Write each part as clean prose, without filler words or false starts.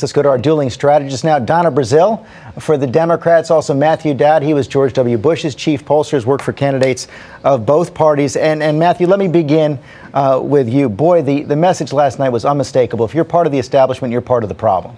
Let's go to our dueling strategist now. Donna Brazile for the Democrats, also Matthew Dowd. He was George W. Bush's chief pollster, worked for candidates of both parties. And Matthew, let me begin with you. Boy, the message last night was unmistakable. If you're part of the establishment, you're part of the problem.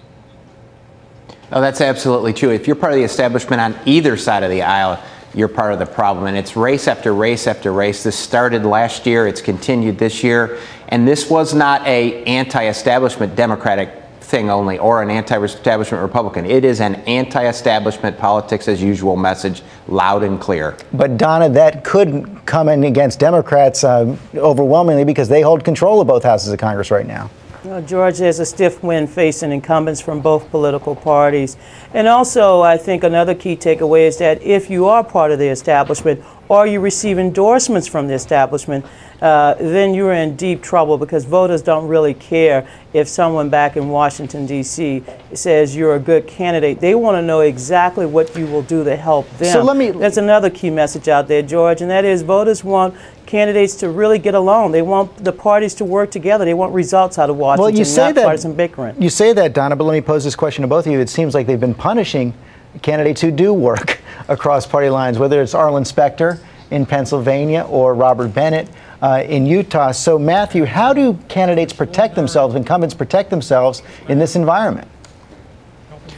Oh, that's absolutely true. If you're part of the establishment on either side of the aisle, you're part of the problem. And it's race after race after race. This started last year. It's continued this year. And this was not a anti-establishment Democratic thing only or an anti-establishment Republican. It is an anti-establishment politics as usual message, loud and clear. But Donna, that could come in against Democrats overwhelmingly because they hold control of both houses of Congress right now. You know, George, there's a stiff wind facing incumbents from both political parties. And also, I think another key takeaway is that if you are part of the establishment or you receive endorsements from the establishment, then you're in deep trouble because voters don't really care if someone back in Washington, D.C. says you're a good candidate. They want to know exactly what you will do to help them. So That's another key message out there, George, and that is voters want candidates to really get along. They want the parties to work together. They want results out of Washington, well, you say not partisan bickering. You say that, Donna, but let me pose this question to both of you. It seems like they've been punishing candidates who do work across party lines, whether it's Arlen Specter in Pennsylvania or Robert Bennett in Utah. So, Matthew, how do candidates protect themselves, incumbents protect themselves in this environment?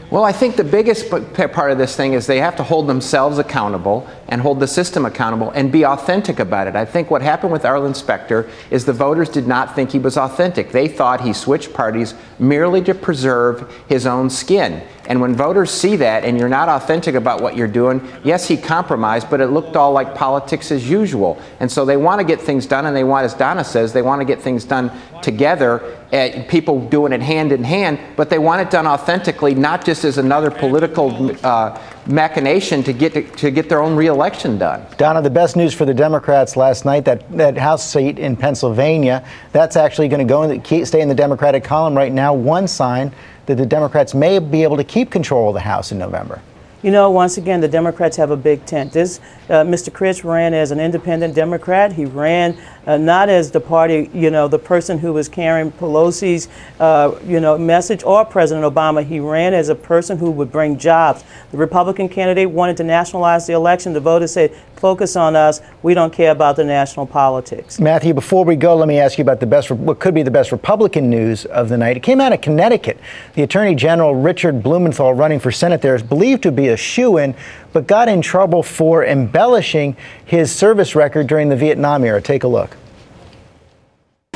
Well, I think the biggest part of this thing is they have to hold themselves accountable and hold the system accountable and be authentic about it. I think what happened with Arlen Specter is the voters did not think he was authentic. They thought he switched parties merely to preserve his own skin. And when voters see that and you're not authentic about what you're doing, yes, he compromised, but it looked all like politics as usual. And so they want to get things done, and they want, as Donna says, they want to get things done together, people doing it hand in hand, but they want it done authentically, not just as another political machination to get their own re-election done. Donna, the best news for the Democrats last night, that House seat in Pennsylvania, that's actually going to go in stay in the Democratic column right now. One sign that the Democrats may be able to keep control of the House in November. You know, once again, the Democrats have a big tent. Mr. Critch ran as an independent Democrat. He ran not as the party, you know, the person who was carrying Pelosi's, message, or President Obama. He ran as a person who would bring jobs. The Republican candidate wanted to nationalize the election. The voters said, focus on us. We don't care about the national politics. Matthew, before we go, let me ask you about what could be the best Republican news of the night. It came out of Connecticut. The Attorney General, Richard Blumenthal, running for Senate there, is believed to be a shoo-in, but got in trouble for embellishing his service record during the Vietnam era. Take a look.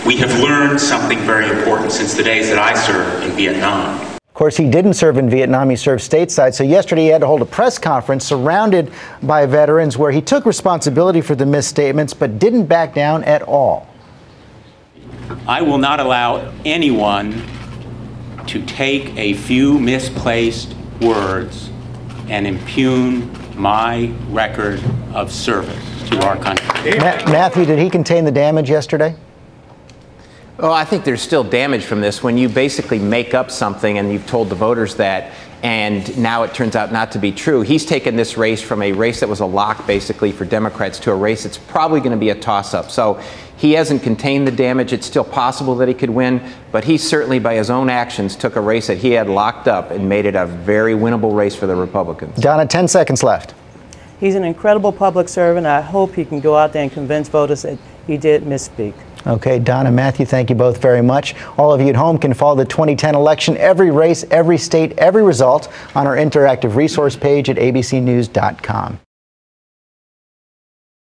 We have learned something very important since the days that I served in Vietnam. Of course, he didn't serve in Vietnam. He served stateside. So yesterday he had to hold a press conference surrounded by veterans where he took responsibility for the misstatements but didn't back down at all. I will not allow anyone to take a few misplaced words and impugn my record of service to our country. Matthew, did he contain the damage yesterday? Oh, I think there's still damage from this when you basically make up something and you've told the voters that, and now it turns out not to be true. He's taken this race from a race that was a lock basically for Democrats to a race that's probably going to be a toss-up. So he hasn't contained the damage. It's still possible that he could win, but he certainly by his own actions took a race that he had locked up and made it a very winnable race for the Republicans. Donna, 10 seconds left. He's an incredible public servant. I hope he can go out there and convince voters that he did misspeak. Okay, Donna, Matthew, thank you both very much. All of you at home can follow the 2010 election, every race, every state, every result on our interactive resource page at abcnews.com.